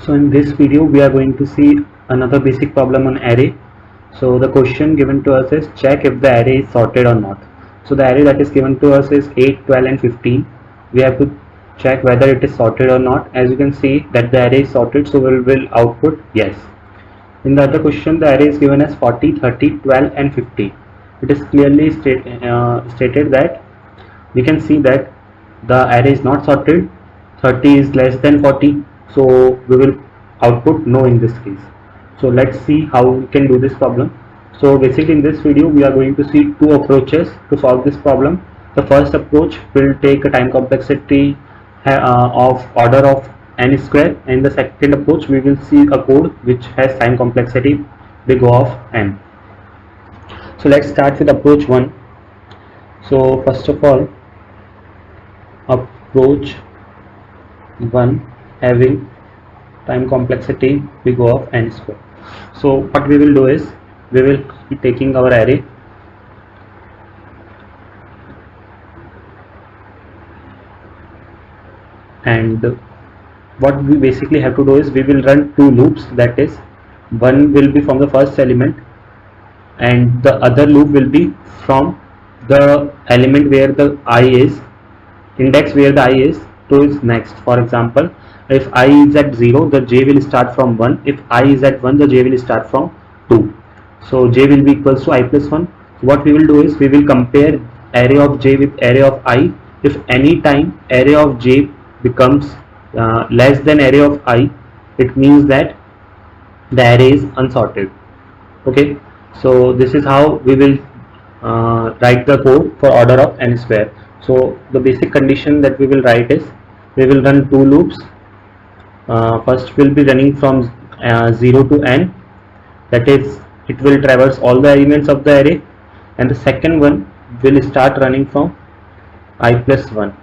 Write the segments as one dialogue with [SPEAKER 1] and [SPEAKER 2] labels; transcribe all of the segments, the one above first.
[SPEAKER 1] So in this video we are going to see another basic problem on array. So the question given to us is check if the array is sorted or not. So the array that is given to us is 8, 12 and 15. We have to check whether it is sorted or not. As you can see that the array is sorted, so we will output yes. In the other question the array is given as 40, 30, 12 and 50. It is clearly stated that we can see that the array is not sorted. 30 is less than 40, so we will output no in this case. So let's see how we can do this problem. So basically in this video we are going to see two approaches to solve this problem. The first approach will take a time complexity of order of n square, and the second approach we will see a code which has time complexity big O of n. So let's start with approach 1. So first of all, approach 1 having time complexity big O of n square. So what we will do is we will be taking our array and what we basically have to do is we will run two loops. That is, one will be from the first element and the other loop will be from the element where the I is, index where the I is to its next. For example, if I is at 0, the j will start from 1. If I is at 1, the j will start from 2. So j will be equals to I plus 1. So what we will do is we will compare array of j with array of I. If any time array of j becomes less than array of I, it means that the array is unsorted. Okay, so this is how we will write the code for order of n square. So the basic condition that we will write is we will run two loops. First will be running from 0 to n, that is it will traverse all the elements of the array, and the second one will start running from I plus 1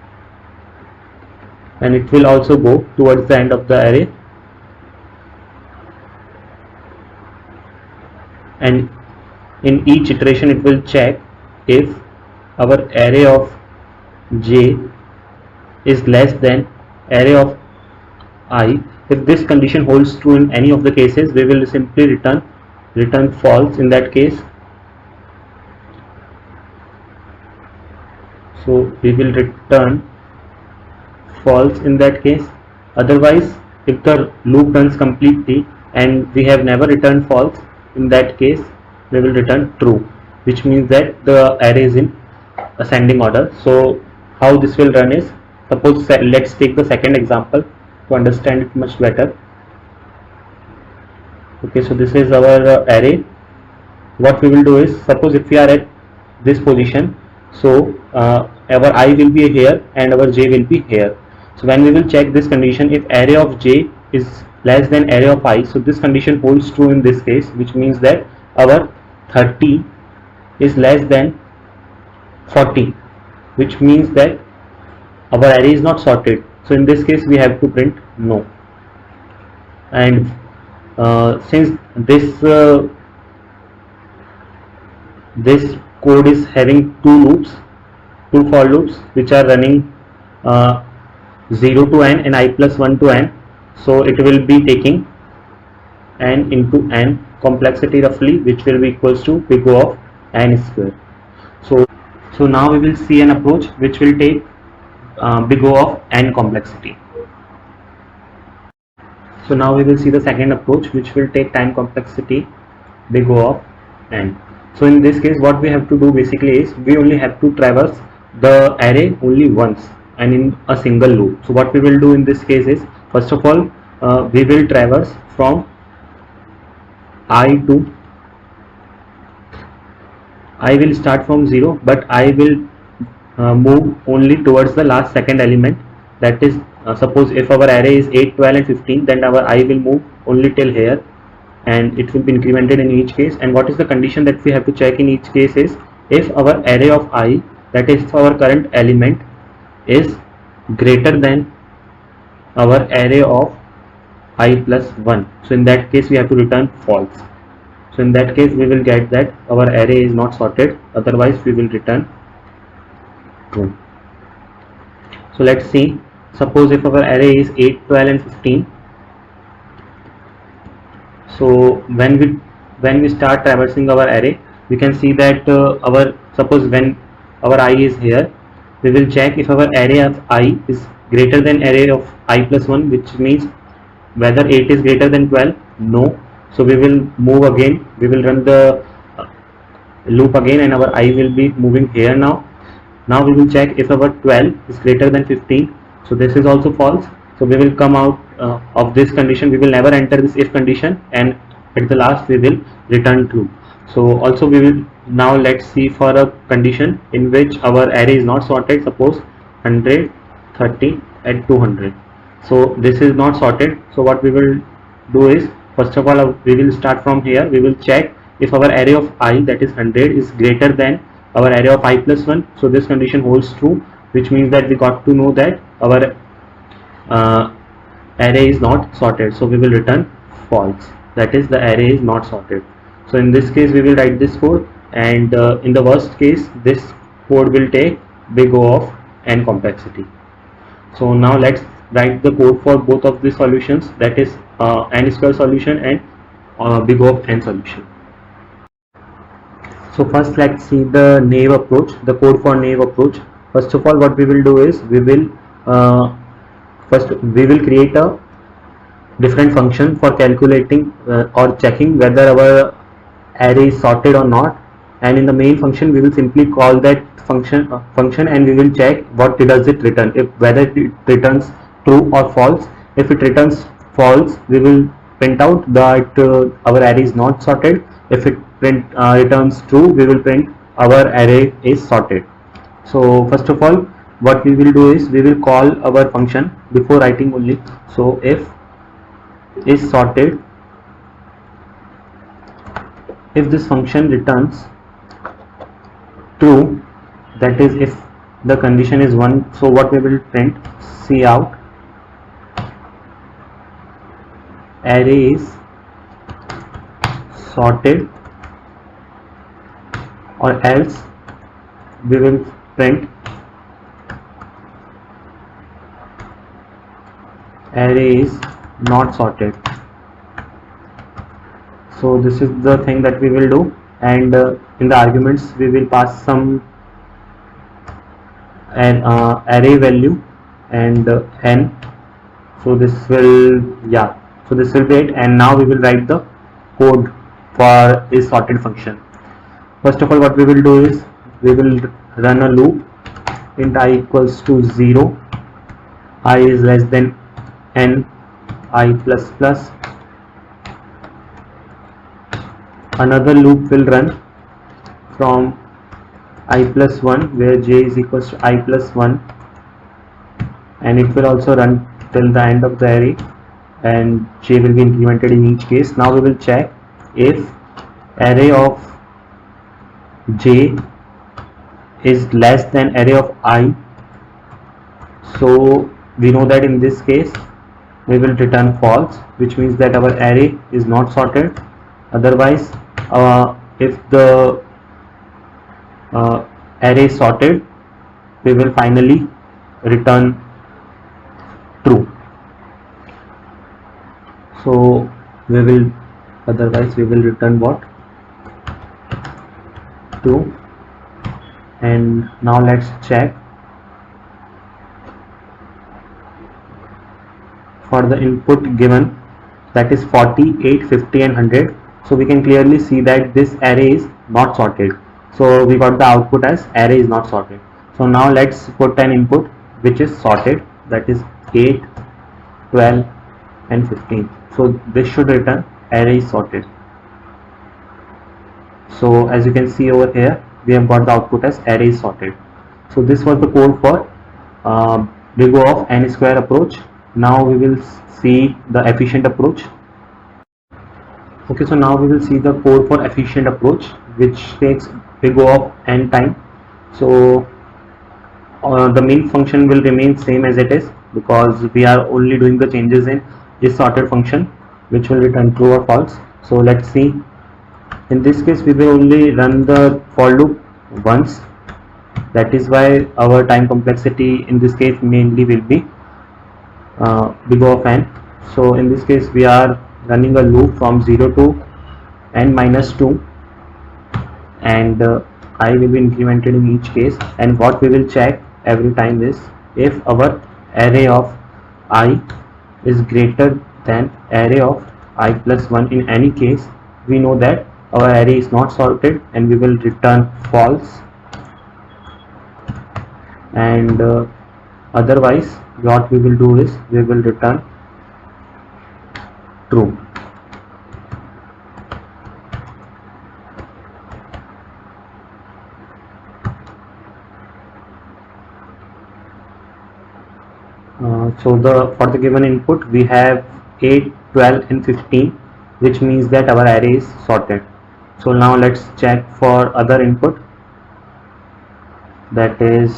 [SPEAKER 1] and it will also go towards the end of the array, and in each iteration it will check if our array of j is less than array of I. If this condition holds true in any of the cases, we will simply return false in that case. So we will return false in that case. Otherwise, if the loop runs completely and we have never returned false, in that case we will return true, which means that the array is in ascending order. So how this will run is, suppose let's take the second example to understand it much better. Okay, so this is our array. What we will do is, suppose if we are at this position, so our I will be here and our j will be here. So when we will check this condition, if array of j is less than array of I, so this condition holds true in this case, which means that our 30 is less than 40, which means that our array is not sorted. So in this case we have to print no. And since this code is having two loops, two for loops which are running 0 to n and I plus 1 to n, so it will be taking n into n complexity roughly, which will be equals to big O of n square. So now we will see an approach which will take big O of n complexity. So now we will see the second approach which will take time complexity big O of n. So in this case what we have to do basically is we only have to traverse the array only once and in a single loop. So what we will do in this case is, first of all we will traverse from I to, I will start from 0, but I will move only towards the last second element. That is, suppose if our array is 8, 12 and 15, then our I will move only till here and it will be incremented in each case. And what is the condition that we have to check in each case is, if our array of I, that is our current element, is greater than our array of I plus 1. So in that case we have to return false. So in that case we will get that our array is not sorted, otherwise we will return true. So let's see, suppose if our array is 8, 12 and 15, So when we start traversing our array, we can see that our suppose when our I is here, we will check if our array of I is greater than array of I plus 1, which means whether 8 is greater than 12. No. So we will move again, we will run the uh, loop again, and our I will be moving here. Now we will check if our 12 is greater than 15. So this is also false. So we will come out of this condition. We will never enter this if condition, and at the last we will return true. So also we will now, let's see for a condition in which our array is not sorted. Suppose 100, 30 and 200. So this is not sorted. So what we will do is, first of all, we will start from here. We will check if our array of I, that is 100, is greater than our array of I plus 1. So this condition holds true, which means that we got to know that our uh, array is not sorted. So we will return false, that is the array is not sorted. So in this case we will write this code, and in the worst case this code will take big O of n complexity. So now let's write the code for both of the solutions, that is n square solution and big O of n solution. So first let's see the naive approach, the code for naive approach. First of all, what we will do is we will create a different function for calculating or checking whether our array is sorted or not, and in the main function we will simply call that function and we will check what does it return, if whether it returns true or false. If it returns false, we will print out that our array is not sorted. If it returns true, we will print our array is sorted. So first of all, what we will do is we will call our function before writing only. So if is sorted, if this function returns true, that is if the condition is 1, so what we will print, cout array is sorted, or else we will print array is not sorted. So this is the thing that we will do, and in the arguments we will pass some array value and n. So this will be it, and now we will write the code for is sorted function. First of all, what we will do is we will run a loop int I equals to 0, I is less than n I plus plus. Another loop will run from I plus 1 where j is equals to I plus 1, and it will also run till the end of the array, and j will be incremented in each case. Now we will check if array of j is less than array of I. So we know that in this case we will return false, which means that our array is not sorted. Otherwise, if the array is sorted, we will finally return true. So we will, otherwise we will return what? True. And now let's check for the input given, that is 40, 8, 50 and 100. So we can clearly see that this array is not sorted. So we got the output as array is not sorted. So now let's put an input which is sorted, that is 8, 12 and 15. So this should return array is sorted. So as you can see over here, we have got the output as array is sorted. So this was the code for big O of n square approach. Now we will see the efficient approach. Okay, so now we will see the code for efficient approach, which takes big O of n time. So the main function will remain same as it is, because we are only doing the changes in this sorted function, which will return true or false. So let's see. In this case we will only run the for loop once. That is why our time complexity in this case mainly will be big O of n. So in this case we are running a loop from 0 to n minus 2, and I will be incremented in each case. And what we will check every time is if our array of I is greater than array of I plus 1 in any case, we know that our array is not sorted, and we will return false. And otherwise what we will do is we will return true. So for the given input we have 8, 12 and 15, which means that our array is sorted. So now let's check for other input, that is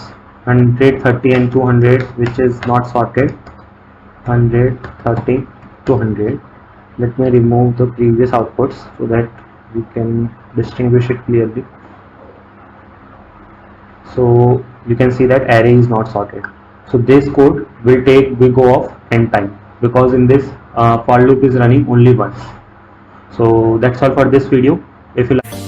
[SPEAKER 1] 100, 30 and 200, which is not sorted. 100, 30, 200. Let me remove the previous outputs so that we can distinguish it clearly. So you can see that array is not sorted. So this code will take big O of n time, because in this for loop is running only once. So that's all for this video. If you like